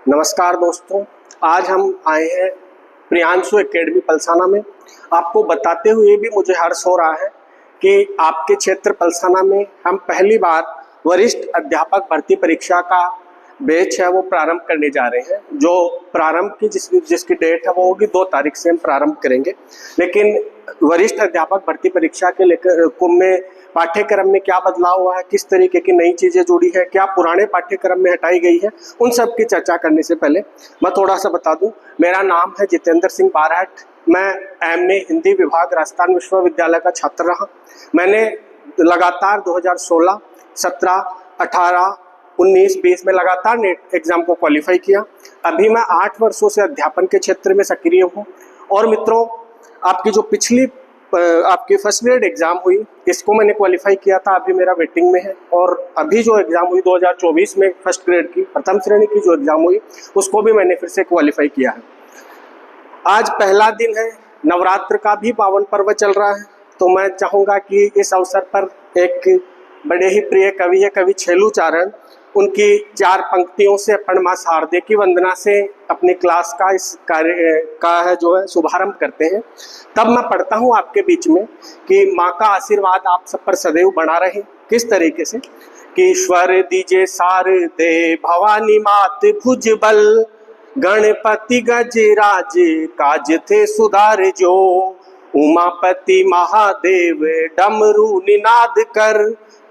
नमस्कार दोस्तों, आज हम आए हैं प्रियांशु एकेडमी पलसाना में। आपको बताते हुए भी मुझे हर्ष हो रहा है कि आपके क्षेत्र पलसाना में हम पहली बार वरिष्ठ अध्यापक भर्ती परीक्षा का बैच है वो प्रारंभ करने जा रहे हैं। जो प्रारंभ की जिसकी डेट है वो होगी 2 तारीख से हम प्रारंभ करेंगे। लेकिन वरिष्ठ अध्यापक भर्ती परीक्षा के लेकर में पाठ्यक्रम में क्या बदलाव हुआ है, किस तरीके की नई चीजें जुड़ी है, क्या पुराने पाठ्यक्रम में हटाई गई है, उन सब की चर्चा करने से पहले मैं थोड़ा सा बता दूं। मेरा नाम है जितेंद्र सिंह बारहट। मैं एमए हिंदी विभाग राजस्थान विश्वविद्यालय का छात्र रहा। मैंने लगातार 2016, 17, 18, 19, 20 में लगातार नेट एग्जाम को क्वालिफाई किया। अभी मैं 8 वर्षों से अध्यापन के क्षेत्र में सक्रिय हूँ। और मित्रों, आपकी जो पिछली आपकी फर्स्ट ग्रेड एग्जाम हुई, इसको मैंने क्वालिफाई किया था, अभी मेरा वेटिंग में है। और अभी जो एग्जाम हुई 2024 में फर्स्ट ग्रेड की प्रथम श्रेणी की जो एग्जाम हुई, उसको भी मैंने फिर से क्वालिफाई किया है। आज पहला दिन है, नवरात्र का भी पावन पर्व चल रहा है, तो मैं चाहूँगा कि इस अवसर पर एक बड़े ही प्रिय कवि है, कवि छेलूचारण, उनकी 4 पंक्तियों से अपन माँ शारदे की वंदना से अपनी क्लास का इस कार्य का है जो है शुभारंभ करते हैं। तब मैं पढ़ता हूँ आपके बीच में कि माँ का आशीर्वाद आप सब पर सदैव बना रहे। किस तरीके से कि ईश्वर दीजे शारदे भवानी मात भुजबल, गणपति गजराज काज थे सुधार जो, उमापति महादेव डमरू निनाद कर,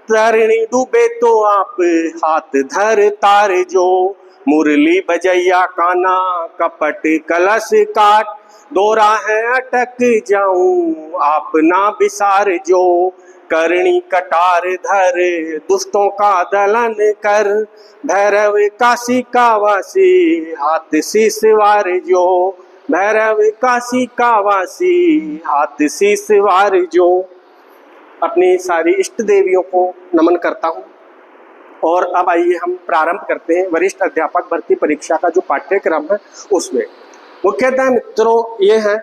तरणी डूबे तो आप हाथ धर तार जो, मुरली बजैया काना कपट कलश काट, दोरा है अटक जाऊं आप ना विसार जो, करणी कटार धर दुष्टों का दलन कर, भैरव काशी का वासी हाथ शीस वार जो, भैरव काशी का वासी हाथ शीस वार जो। अपनी सारी इष्ट देवियों को नमन करता हूँ। और अब आइए हम प्रारंभ करते हैं वरिष्ठ अध्यापक भर्ती परीक्षा का जो पाठ्यक्रम है उसमें। मुख्यतः मित्रों ये है,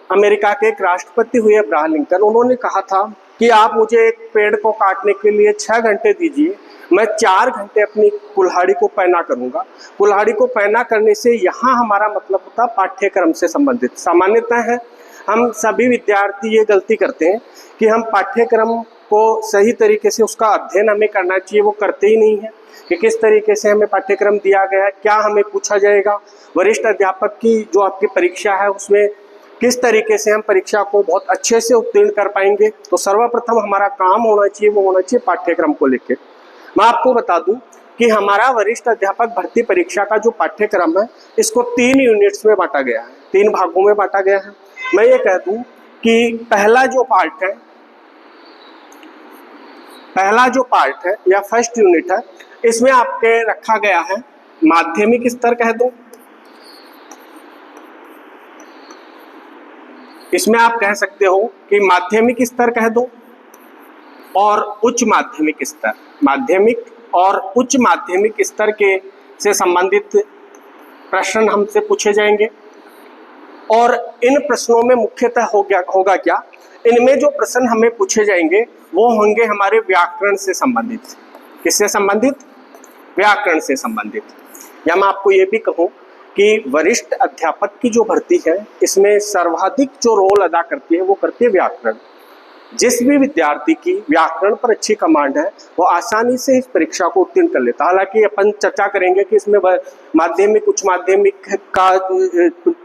अमेरिका के एक राष्ट्रपति हुए अब्राहम लिंकन, उन्होंने कहा था कि आप मुझे एक पेड़ को काटने के लिए 6 घंटे दीजिए, मैं 4 घंटे अपनी कुल्हाड़ी को पैना करूंगा। कुल्हाड़ी को पैना करने से यहाँ हमारा मतलब होता पाठ्यक्रम से संबंधित। सामान्यतः है हम सभी विद्यार्थी ये गलती करते हैं कि हम पाठ्यक्रम को सही तरीके से उसका अध्ययन हमें करना चाहिए, वो करते ही नहीं है कि किस तरीके से हमें पाठ्यक्रम दिया गया है, क्या हमें पूछा जाएगा, वरिष्ठ अध्यापक की जो आपकी परीक्षा है उसमें किस तरीके से हम परीक्षा को बहुत अच्छे से उत्तीर्ण कर पाएंगे। तो सर्वप्रथम हमारा काम होना चाहिए, वो होना चाहिए पाठ्यक्रम को लेकर। मैं आपको बता दूं कि हमारा वरिष्ठ अध्यापक भर्ती परीक्षा का जो पाठ्यक्रम है इसको 3 यूनिट्स में बांटा गया है, 3 भागों में बांटा गया है। मैं ये कह दूं कि पहला जो पार्ट है या फर्स्ट यूनिट है, इसमें आपके रखा गया है माध्यमिक स्तर कह दो, इसमें आप कह सकते हो कि माध्यमिक स्तर कह दो, और उच्च माध्यमिक स्तर, माध्यमिक और उच्च माध्यमिक स्तर के से संबंधित प्रश्न हमसे पूछे जाएंगे। और इन प्रश्नों में मुख्यतः होगा क्या, इनमें जो प्रश्न हमें पूछे जाएंगे वो होंगे हमारे व्याकरण से संबंधित। किससे संबंधित? व्याकरण से संबंधित। या मैं आपको ये भी कहूँ कि वरिष्ठ अध्यापक की जो भर्ती है इसमें सर्वाधिक जो रोल अदा करती है वो करती है व्याकरण। जिस भी विद्यार्थी की व्याकरण पर अच्छी कमांड है वो आसानी से इस परीक्षा को उत्तीर्ण कर लेता है। हालांकि अपन चर्चा करेंगे कि इसमें माध्यमिक उच्च माध्यमिक का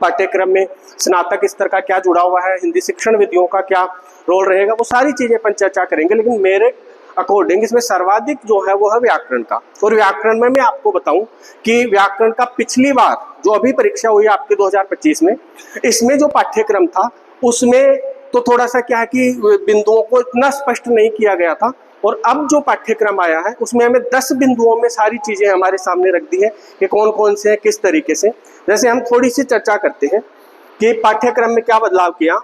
पाठ्यक्रम में स्नातक स्तर का क्या जुड़ा हुआ है, हिंदी शिक्षण विधियों का क्या रोल रहेगा, वो सारी चीजें अपन चर्चा करेंगे। लेकिन मेरे अकॉर्डिंग इसमें सर्वाधिक जो है वो है व्याकरण का। और व्याकरण में मैं आपको बताऊं कि व्याकरण का पिछली बार जो अभी परीक्षा हुई आपके 2025 में, इसमें जो पाठ्यक्रम था उसमें तो थोड़ा सा क्या है कि बिंदुओं को इतना स्पष्ट नहीं किया गया था। और अब जो पाठ्यक्रम आया है उसमें हमें 10 बिंदुओं में सारी चीजें हमारे सामने रख दी है कि कौन कौन से हैं, किस तरीके से। जैसे हम थोड़ी सी चर्चा करते हैं कि पाठ्यक्रम में क्या बदलाव किया।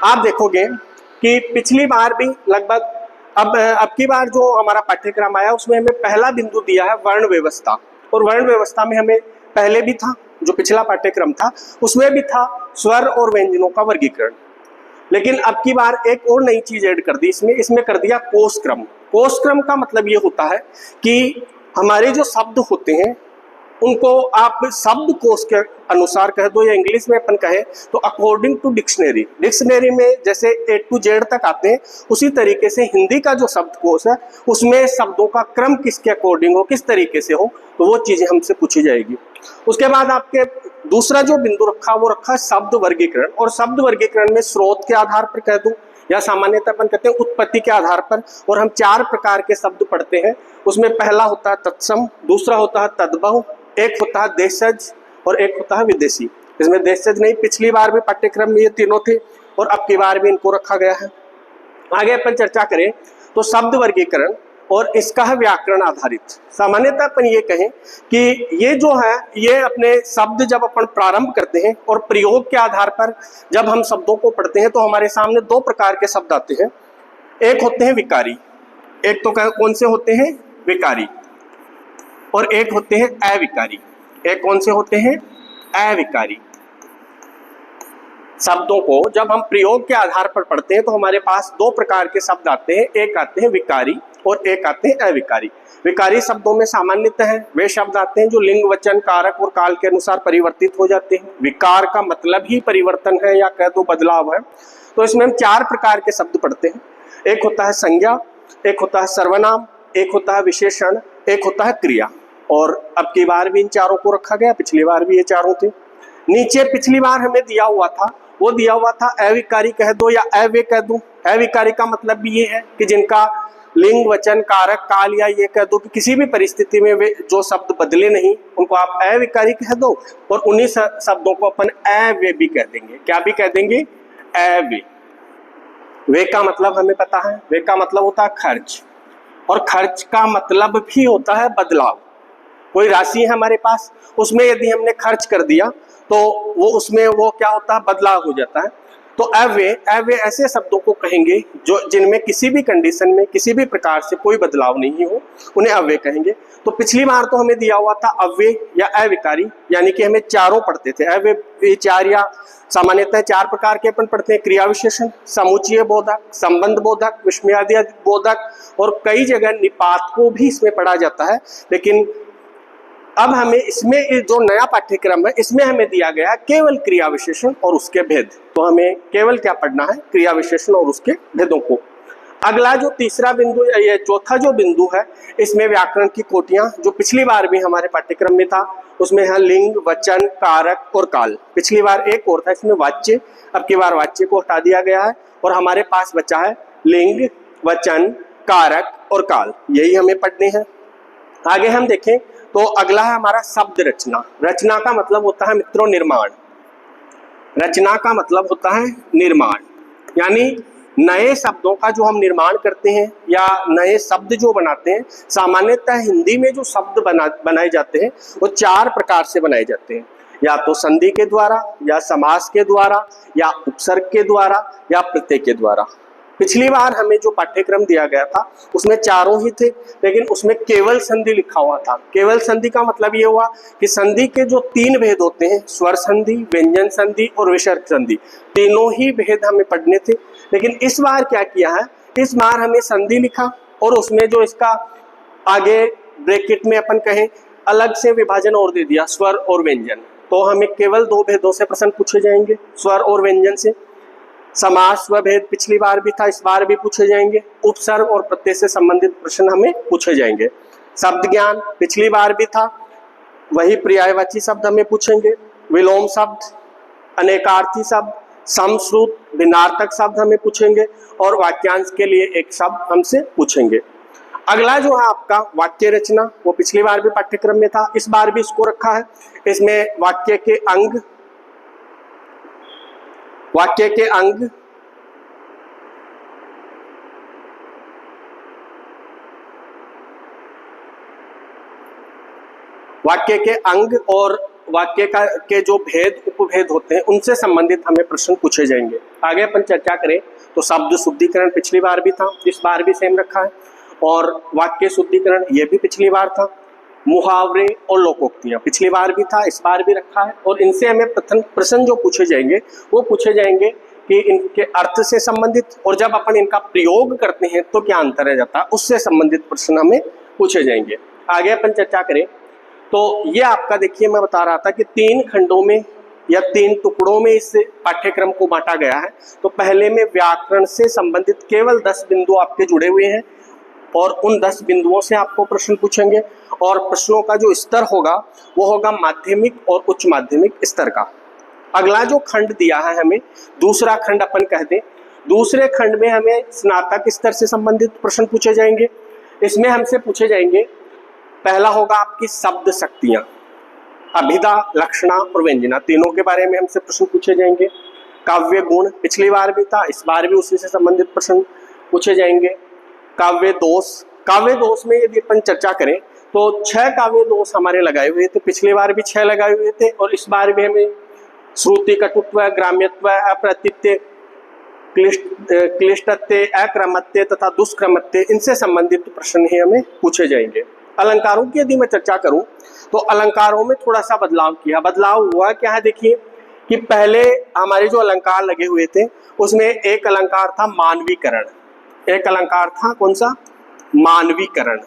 आप देखोगे कि पिछली बार भी लगभग अब की बार जो हमारा पाठ्यक्रम आया उसमें हमें पहला बिंदु दिया है वर्ण व्यवस्था। और वर्ण व्यवस्था में हमें पहले भी था, जो पिछला पाठ्यक्रम था उसमें भी था स्वर और व्यंजनों का वर्गीकरण। लेकिन अब की बार एक और नई चीज ऐड कर दी इसमें कर दिया कोष क्रम। कोष क्रम का मतलब ये होता है कि हमारे जो शब्द होते हैं उनको आप शब्दकोश के अनुसार कह दो, या इंग्लिश में अपन कहें तो अकॉर्डिंग टू डिक्शनरी। डिक्शनरी में जैसे A to Z तक आते हैं, उसी तरीके से हिंदी का जो शब्दकोश है उसमें शब्दों का क्रम किसके अकॉर्डिंग हो, किस तरीके से हो, तो वो चीजें हमसे पूछी जाएगी। उसके बाद आपके दूसरा जो बिंदु रखा वो रखा शब्द वर्गीकरण। और शब्द वर्गीकरण में स्रोत के आधार पर कह दूं या सामान्यतः अपन कहते हैं उत्पत्ति के आधार पर। और हम 4 प्रकार के शब्द पढ़ते हैं। उसमें पहला होता है तत्सम, दूसरा होता है तद्भव, एक होता है देशज और एक होता है विदेशी। इसमें देशज नहीं, पिछली बार भी पाठ्यक्रम में ये तीनों थे और अब की बार भी इनको रखा गया है। आगे अपन चर्चा करें तो शब्द वर्गीकरण और इसका है व्याकरण आधारित। सामान्यतः अपन ये कहें कि ये जो है ये अपने शब्द जब अपन प्रारंभ करते हैं और प्रयोग के आधार पर जब हम शब्दों को पढ़ते हैं तो हमारे सामने 2 प्रकार के शब्द आते हैं। एक होते हैं विकारी, एक तो कौन से होते हैं विकारी, और एक होते हैं अविकारी। एक कौन से होते हैं अविकारी। शब्दों को जब हम प्रयोग के आधार पर पढ़ते हैं तो हमारे पास 2 प्रकार के शब्द आते हैं, एक आते हैं विकारी और एक आते हैं अविकारी। विकारी शब्दों में सामान्यतः वे शब्द आते हैं जो लिंग, वचन, कारक और काल के अनुसार परिवर्तित हो जाते हैं। विकार का मतलब ही परिवर्तन है या कह दो बदलाव है। तो इसमें हम 4 प्रकार के शब्द पढ़ते हैं। एक होता है संज्ञा, एक होता है सर्वनाम, एक होता है विशेषण, एक होता है क्रिया। और अब की बार भी इन चारों को रखा गया, पिछली बार भी ये चारों थे। नीचे पिछली बार हमें दिया हुआ था, वो दिया हुआ था अविकारी कह दो या अव्यय कह दो। अविकारी का मतलब भी ये है कि जिनका लिंग, वचन, कारक, काल या ये कह दो कि किसी भी परिस्थिति में वे जो शब्द बदले नहीं, उनको आप अविकारी कह दो। और उन्हीं शब्दों को अपन अव्यय भी कह देंगे। क्या भी कह देंगे? अव्यय। वे का मतलब हमें पता है, वे का मतलब होता है खर्च, और खर्च का मतलब भी होता है बदलाव। कोई राशि है हमारे पास, उसमें यदि हमने खर्च कर दिया तो वो उसमें वो क्या होता है, बदलाव हो जाता है। तो अव्यय ऐसे शब्दों को कहेंगे जो जिनमें किसी भी कंडीशन में किसी भी प्रकार से कोई बदलाव नहीं हो, उन्हें अव्यय कहेंगे। तो पिछली बार तो हमें दिया हुआ था अव्यय या अविकारी, यानी कि हमें चारों पढ़ते थे। अव्यय 4 या सामान्यतः 4 प्रकार के अपन पढ़ते हैं। क्रिया विशेषण, समुच्चय बोधक, संबंध बोधक, विस्मयादि बोधक, और कई जगह निपात को भी इसमें पढ़ा जाता है। लेकिन अब हमें इसमें जो नया पाठ्यक्रम है इसमें हमें दिया गया केवल क्रिया विशेषण और उसके भेद। तो हमें केवल क्या पढ़ना है? क्रिया विशेषण और उसके भेदों को। अगला जो तीसरा बिंदु, ये चौथा जो बिंदु है, इसमें व्याकरण की कोटियां, जो पिछली बार भी हमारे पाठ्यक्रम में था, उसमें है लिंग, वचन, कारक और काल। पिछली बार एक और था इसमें वाच्य, अब की बार वाच्य को हटा दिया गया है और हमारे पास बचा है लिंग, वचन, कारक और काल। यही हमें पढ़ने हैं। आगे हम देखें तो अगला है हमारा शब्द रचना। रचना का मतलब होता है मित्रों निर्माण। रचना का मतलब होता है निर्माण, यानी नए शब्दों का जो हम निर्माण करते हैं या नए शब्द जो बनाते हैं। सामान्यतः हिंदी में जो शब्द बनाए जाते हैं वो 4 प्रकार से बनाए जाते हैं, या तो संधि के द्वारा, या समास के द्वारा, या उपसर्ग के द्वारा, या प्रत्यय के द्वारा। पिछली बार हमें जो पाठ्यक्रम दिया गया था उसमें चारों ही थे, लेकिन उसमें केवल संधि लिखा हुआ था। केवल संधि का मतलब ये हुआ कि संधि के जो 3 भेद होते हैं, स्वर संधि, व्यंजन संधि और विसर्ग संधि, तीनों ही भेद हमें पढ़ने थे। लेकिन इस बार क्या किया है, इस बार हमें संधि लिखा और उसमें जो इसका आगे ब्रैकेट में अपन कहें अलग से विभाजन और दे दिया, स्वर और व्यंजन। तो हमें केवल 2 भेदों से प्रश्न पूछे जाएंगे, स्वर और व्यंजन से। समास व भेद पिछली बार भी था, इस बार भी पूछे जाएंगे। उपसर्ग और प्रत्यय से संबंधित प्रश्न हमें पूछे जाएंगे। शब्द ज्ञान पिछली बार भी था, वही पर्यायवाची शब्द हमें पूछेंगे। विलोम शब्द, अनेकार्थी शब्द, समश्रुत, भिन्नार्थक शब्द हमें पूछेंगे, और वाक्यांश के लिए एक शब्द हमसे पूछेंगे। अगला जो है आपका वाक्य रचना, वो पिछली बार भी पाठ्यक्रम में था, इस बार भी इसको रखा है। इसमें वाक्य के अंग, वाक्य के अंग, वाक्य के अंग और वाक्य के जो भेद, उपभेद होते हैं, उनसे संबंधित हमें प्रश्न पूछे जाएंगे। आगे अपन चर्चा करें तो शब्द शुद्धिकरण पिछली बार भी था, इस बार भी सेम रखा है। और वाक्य शुद्धिकरण ये भी पिछली बार था। मुहावरे और लोकोक्तियां पिछली बार भी था, इस बार भी रखा है। और इनसे हमें प्रश्न जो पूछे जाएंगे वो पूछे जाएंगे कि इनके अर्थ से संबंधित, और जब अपन इनका प्रयोग करते हैं तो क्या अंतर रह जाता है, उससे संबंधित प्रश्न हमें पूछे जाएंगे। आगे अपन चर्चा करें तो ये आपका देखिए मैं बता रहा था कि 3 खंडों में या 3 टुकड़ों में इस पाठ्यक्रम को बांटा गया है। तो पहले में व्याकरण से संबंधित केवल 10 बिंदु आपके जुड़े हुए हैं और उन 10 बिंदुओं से आपको प्रश्न पूछेंगे और प्रश्नों का जो स्तर होगा वो होगा माध्यमिक और उच्च माध्यमिक स्तर का। अगला जो खंड दिया है हमें, दूसरा खंड अपन कह दें, दूसरे खंड में हमें स्नातक स्तर से संबंधित प्रश्न पूछे जाएंगे। इसमें हमसे पूछे जाएंगे, पहला होगा आपकी शब्द शक्तियां, अभिधा, लक्षणा और व्यंजना, तीनों के बारे में हमसे प्रश्न पूछे जाएंगे। काव्य गुण पिछली बार भी था, इस बार भी उसी से संबंधित प्रश्न पूछे जाएंगे। काव्य दोष, काव्य दोष में यदि अपन चर्चा करें तो 6 काव्य दोष हमारे लगाए हुए थे, पिछली बार भी 6 लगाए हुए थे और इस बार भी हमें श्रुति कटुत्व, ग्राम्यत्व, अप्रतित्य, क्लिष्टत्व, अक्रमत्व तथा दुष्क्रमत्व, इनसे संबंधित प्रश्न ही हमें पूछे जाएंगे। अलंकारों की यदि मैं चर्चा करूं तो अलंकारों में थोड़ा सा बदलाव हुआ क्या है, देखिए कि पहले हमारे जो अलंकार लगे हुए थे उसमें एक अलंकार था मानवीकरण, एक अलंकार था कौन सा, मानवीकरण।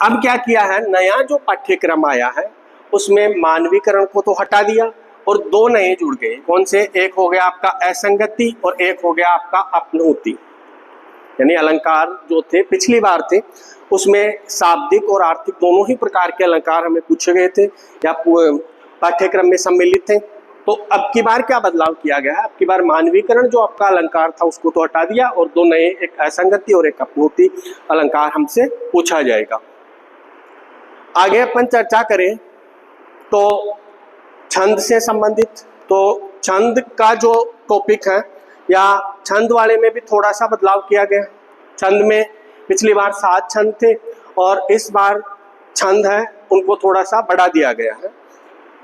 अब क्या किया है, नया जो पाठ्यक्रम आया है उसमें मानवीकरण को तो हटा दिया और 2 नए जुड़ गए। कौन से, एक हो गया आपका असंगति और एक हो गया आपका अपनोति। यानी अलंकार जो थे पिछली बार थे उसमें शाब्दिक और आर्थिक दोनों ही प्रकार के अलंकार हमें पूछे गए थे या पाठ्यक्रम में सम्मिलित थे। तो अब की बार क्या बदलाव किया गया है, अब की बार मानवीकरण जो आपका अलंकार था उसको तो हटा दिया और 2 नए, एक असंगति और एक अपनोति अलंकार हमसे पूछा जाएगा। आगे अपन चर्चा करें तो छंद से संबंधित, तो छंद का जो टॉपिक है या छंद वाले में भी थोड़ा सा बदलाव किया गया। छंद में पिछली बार 7 छंद थे और इस बार छंद है उनको थोड़ा सा बढ़ा दिया गया है,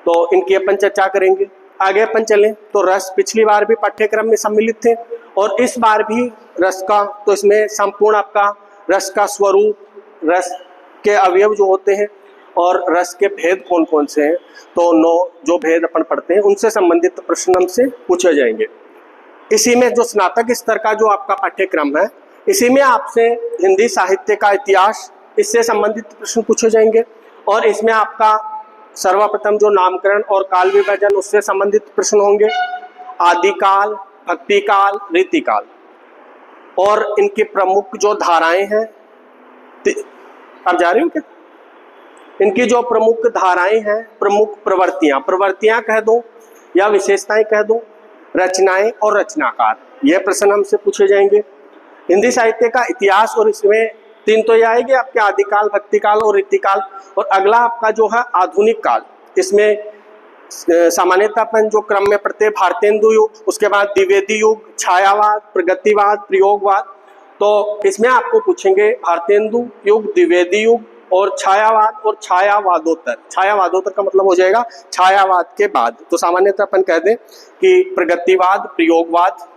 तो इनकी अपन चर्चा करेंगे। आगे अपन चलें तो रस पिछली बार भी पाठ्यक्रम में सम्मिलित थे और इस बार भी रस का, तो इसमें संपूर्ण आपका रस का स्वरूप, रस के अवयव जो होते हैं और रस के भेद कौन कौन से हैं, तो 9 जो भेद अपन पढ़ते हैं उनसे संबंधित प्रश्न हमसे पूछे जाएंगे। इसी में जो स्नातक स्तर का जो आपका पाठ्यक्रम है, इसी में आपसे हिंदी साहित्य का इतिहास, इससे संबंधित प्रश्न पूछे जाएंगे और इसमें आपका सर्वप्रथम जो नामकरण और काल विभाजन उससे संबंधित प्रश्न होंगे, आदिकाल, भक्तिकाल, रीतिकाल और इनकी प्रमुख जो धाराएं हैं, आप जा रहे हो क्या, इनकी जो प्रमुख धाराएं हैं, प्रमुख प्रवृत्तियां कह दो या विशेषताएं कह दो, रचनाएं और रचनाकार, यह प्रश्न हमसे पूछे जाएंगे। हिंदी साहित्य का इतिहास और इसमें 3 तो ये आएंगे आपके, आदिकाल, भक्तिकाल और रीतिकाल, और अगला आपका जो है आधुनिक काल। इसमें सामान्यतः अपन जो क्रम में पढ़ते हैं भारतेंदु युग, उसके बाद द्विवेदी युग, छायावाद, प्रगतिवाद, प्रयोगवाद, तो इसमें आपको पूछेंगे भारतेंदु युग, द्विवेदी युग और छायावाद और छायावादोत्तर। छायावादोत्तर का मतलब हो जाएगा छायावाद के बाद। तो सामान्यतः अपन कह दें कि प्रगतिवाद, प्रयोगवाद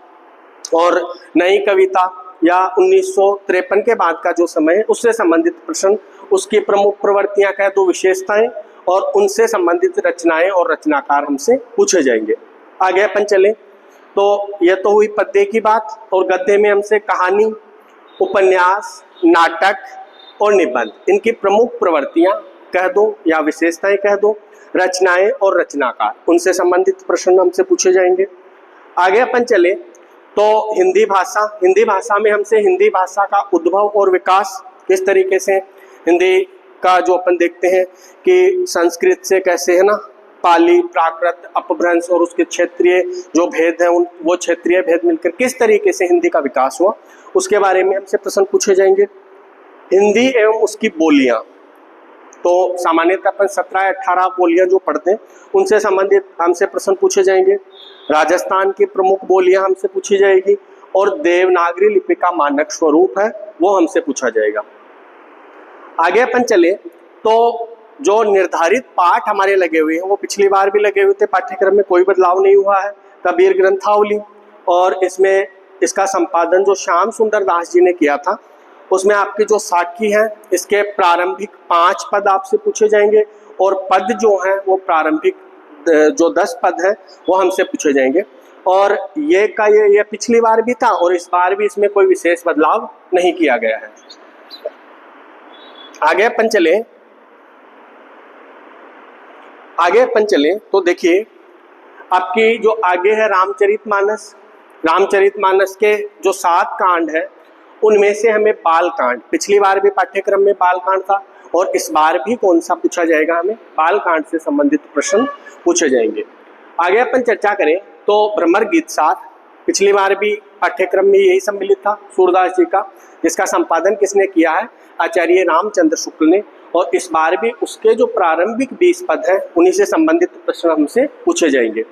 और नई कविता या 1953 के बाद का जो समय है उससे संबंधित प्रश्न, उसकी प्रमुख प्रवृत्तियां कह दो, विशेषताएं और उनसे संबंधित रचनाएं और रचनाकार हमसे पूछे जाएंगे। आगे अपन चले तो यह तो हुई पद्य की बात, और गद्य में हमसे कहानी, उपन्यास, नाटक और निबंध, इनकी प्रमुख प्रवृत्तियां कह दो या विशेषताएं कह दो, रचनाएं और रचनाकार, उनसे संबंधित प्रश्न हमसे पूछे जाएंगे। आगे अपन चले तो हिंदी भाषा में हमसे हिंदी भाषा का उद्भव और विकास, किस तरीके से हिंदी का जो अपन देखते हैं कि संस्कृत से कैसे है ना, पाली, प्राकृत, अपभ्रंश और उसके क्षेत्रीय जो भेद हैं उन वो क्षेत्रीय भेद मिलकर किस तरीके से हिंदी का विकास हुआ, उसके बारे में हमसे प्रश्न पूछे जाएंगे। हिंदी एवं उसकी बोलियां, तो सामान्यतः अपन 17 या 18 बोलियां जो पढ़ते हैं उनसे संबंधित हमसे प्रश्न पूछे जाएंगे। राजस्थान की प्रमुख बोलियां हमसे पूछी जाएगी और देवनागरी लिपि का मानक स्वरूप है वो हमसे पूछा जाएगा। आगे अपन चले तो जो निर्धारित पाठ हमारे लगे हुए हैं वो पिछली बार भी लगे हुए थे, पाठ्यक्रम में कोई बदलाव नहीं हुआ है। कबीर ग्रंथावली, और इसमें इसका संपादन जो श्याम सुंदर दास जी ने किया था, उसमें आपके जो साखी हैं इसके प्रारंभिक 5 पद आपसे पूछे जाएंगे और पद जो हैं वो प्रारंभिक जो 10 पद हैं वो हमसे पूछे जाएंगे। और ये पिछली बार भी था और इस बार भी इसमें कोई विशेष बदलाव नहीं किया गया है। आगे अपन चले तो देखिए आपकी जो आगे है रामचरितमानस। रामचरितमानस के जो 7 कांड है उनमें से हमें बाल कांड, पिछली बार भी पाठ्यक्रम में बाल कांड था और इस बार भी कौन सा पूछा जाएगा, हमें बाल कांड से संबंधित प्रश्न पूछे जाएंगे। आगे अपन चर्चा करें तो भ्रमर गीत सार, पिछली बार भी पाठ्यक्रम में यही सम्मिलित था सूरदास जी का, जिसका संपादन किसने किया है, आचार्य रामचंद्र शुक्ल ने। और इस बार भी उसके जो प्रारंभिक 20 पद है उन्हीं से संबंधित प्रश्न हमसे पूछे जाएंगे।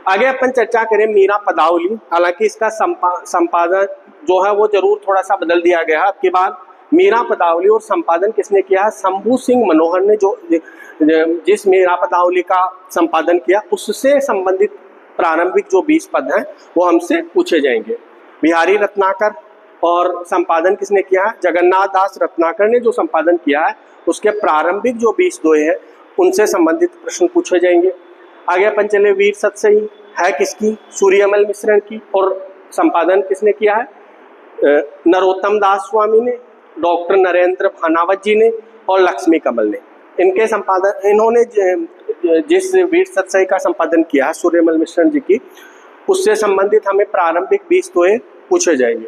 आगे अपन चर्चा करें मीरा पदावली, हालांकि इसका संपादन जो है वो जरूर थोड़ा सा बदल दिया गया है। आपके बाद मीरा पदावली और संपादन किसने किया है, शंभू सिंह मनोहर ने, जो जिस मीरा पदावली का संपादन किया उससे संबंधित प्रारंभिक जो 20 पद हैं वो हमसे पूछे जाएंगे। बिहारी रत्नाकर और संपादन किसने किया है, जगन्नाथ दास रत्नाकर ने जो संपादन किया है उसके प्रारंभिक जो 20 दोहे हैं उनसे संबंधित प्रश्न पूछे जाएंगे। आगे अपन चले, वीर सतसई है किसकी, सूर्यमल मिश्रण की, और संपादन किसने किया है, नरोत्तम दास स्वामी ने, डॉक्टर नरेंद्र भानावत जी ने और लक्ष्मी कमल ने। इनके संपादन, इन्होंने जिस वीर सतसई का संपादन किया है सूर्यमल मिश्रण जी की, उससे संबंधित हमें प्रारंभिक 20 दोहे पूछे जाएंगे।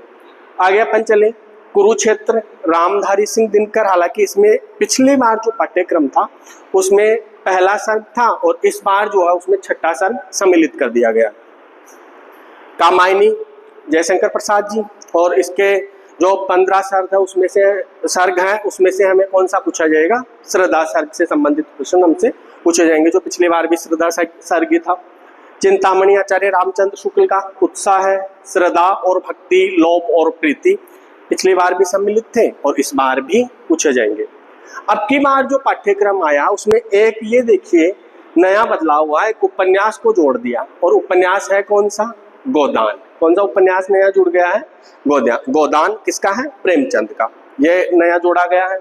आगे अपन चले, कुरुक्षेत्र रामधारी सिंह दिनकर, हालांकि इसमें पिछली बार जो पाठ्यक्रम था उसमें पहला सर्ग था और इस बार जो है उसमें छठा सर्ग सम्मिलित कर दिया गया। कामायनी जयशंकर प्रसाद जी, और इसके जो 15 सर्ग है उसमें से हमें कौन सा पूछा जाएगा, श्रद्धा सर्ग से संबंधित प्रश्न हमसे पूछे जाएंगे, जो पिछली बार भी श्रद्धा सर्ग ही था। चिंतामणि आचार्य रामचंद्र शुक्ल का उत्साह है, श्रद्धा और भक्ति, लोभ और प्रीति, पिछली बार भी सम्मिलित थे और इस बार भी पूछे जाएंगे। अब की बार जो पाठ्यक्रम आया उसमें एक ये देखिए नया बदलाव हुआ है, एक उपन्यास को जोड़ दिया, और उपन्यास है कौन सा, गोदान। कौन सा उपन्यास नया जुड़ गया है, गोदान किसका है, प्रेमचंद का, ये नया जोड़ा गया है।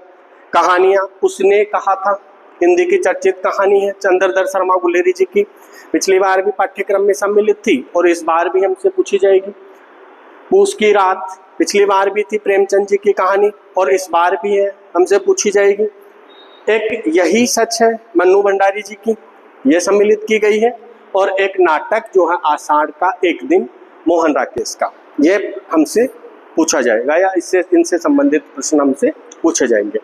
कहानियां, उसने कहा था, हिंदी की चर्चित कहानी है चंद्रधर शर्मा गुलेरी जी की, पिछली बार भी पाठ्यक्रम में सम्मिलित थी और इस बार भी हमसे पूछी जाएगी। पूस की रात, पिछली बार भी थी प्रेमचंद जी की कहानी और इस बार भी है, हमसे पूछी जाएगी। एक यही सच है मन्नू भंडारी जी की, यह सम्मिलित की गई है, और एक नाटक जो है आषाढ़ का एक दिन मोहन राकेश का, ये हमसे पूछा जाएगा या इनसे संबंधित प्रश्न हमसे पूछे जाएंगे।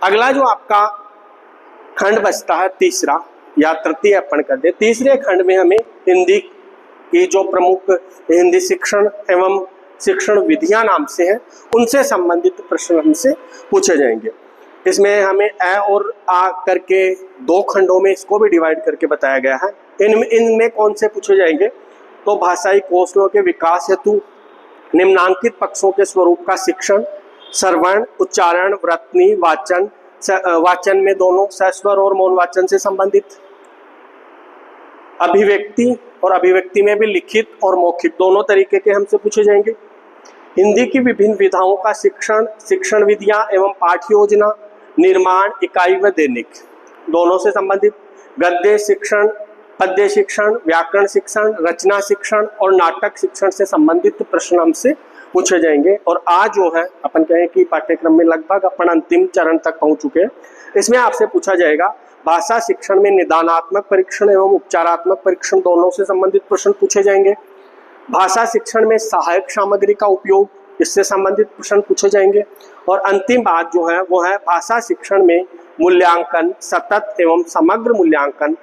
अगला जो आपका खंड बचता है तीसरा या तृतीय अपन कर दे, तीसरे खंड में हमें हिंदी की जो प्रमुख हिंदी शिक्षण एवं शिक्षण विधियां नाम से हैं उनसे संबंधित प्रश्न हमसे पूछे जाएंगे। इसमें हमें अ और आ करके 2 खंडों में इसको भी डिवाइड करके बताया गया है। इनमें कौन से पूछे जाएंगे, तो भाषाई कौशलों के विकास हेतु निम्नांकित पक्षों के स्वरूप का शिक्षण, श्रवण, उच्चारण, वृत्तनी, वाचन, वाचन में दोनों सस्वर और मौन वाचन से संबंधित, अभिव्यक्ति और अभिव्यक्ति में भी लिखित और मौखिक दोनों तरीके के हमसे पूछे जाएंगे। हिंदी की विभिन्न विधाओं का शिक्षण, शिक्षण विधियां एवं पाठ योजना, निर्माण, इकाई व दैनिक दोनों से संबंधित, गद्य शिक्षण, पद्य शिक्षण, व्याकरण शिक्षण, रचना शिक्षण और नाटक शिक्षण से संबंधित प्रश्न हमसे पूछे जाएंगे। और आज जो है अपन कहें कि पाठ्यक्रम में लगभग अपन अंतिम चरण तक पहुंच चुके हैं। इसमें आपसे पूछा जाएगा भाषा शिक्षण में निदानात्मक परीक्षण एवं उपचारात्मक परीक्षण दोनों से संबंधित प्रश्न पूछे जाएंगे। भाषा शिक्षण में सहायक सामग्री का उपयोग, इससे संबंधित प्रश्न पूछे जाएंगे। और अंतिम बात जो है वो है भाषा शिक्षण में मूल्यांकन, सतत एवं समग्र मूल्यांकन,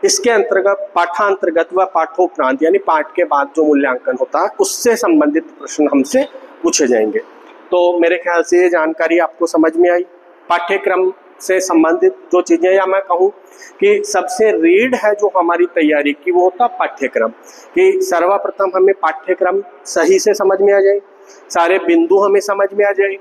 इसके अंतर्गत पाठांतर्गत व पाठोपरांत यानी पाठ के बाद जो मूल्यांकन होता है उससे संबंधित प्रश्न हमसे पूछे जाएंगे। तो मेरे ख्याल से ये जानकारी आपको समझ में आई। पाठ्यक्रम से संबंधित जो चीज़ें, या मैं कहूँ कि सबसे रीढ़ है जो हमारी तैयारी की वो होता पाठ्यक्रम, कि सर्वप्रथम हमें पाठ्यक्रम सही से समझ में आ जाए, सारे बिंदु हमें समझ में आ जाए।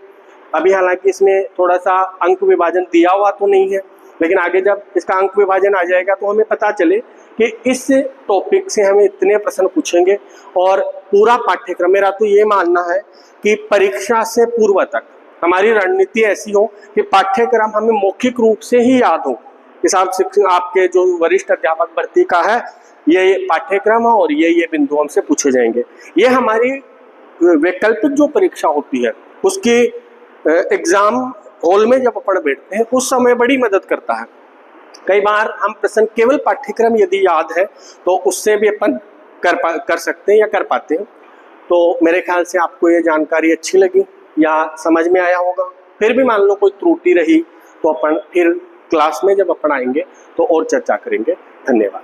अभी हालांकि इसमें थोड़ा सा अंक विभाजन दिया हुआ तो नहीं है, लेकिन आगे जब इसका अंक विभाजन आ जाएगा तो हमें पता चले कि इस टॉपिक से हमें इतने प्रश्न पूछेंगे। और पूरा पाठ्यक्रम, मेरा तो ये मानना है कि परीक्षा से पूर्व तक हमारी रणनीति ऐसी हो कि पाठ्यक्रम हमें मौखिक रूप से ही याद हो। इस आपके जो वरिष्ठ अध्यापक भर्ती का है ये पाठ्यक्रम है और ये बिंदु हमसे पूछे जाएंगे। ये हमारी वैकल्पिक जो परीक्षा होती है उसकी एग्जाम हॉल में जब अपन बैठते हैं उस समय बड़ी मदद करता है। कई बार हम प्रश्न केवल पाठ्यक्रम यदि याद है तो उससे भी अपन कर सकते हैं या कर पाते हैं। तो मेरे ख्याल से आपको ये जानकारी अच्छी लगी या समझ में आया होगा। फिर भी मान लो कोई त्रुटि रही तो अपन फिर क्लास में जब अपन आएंगे तो और चर्चा करेंगे। धन्यवाद।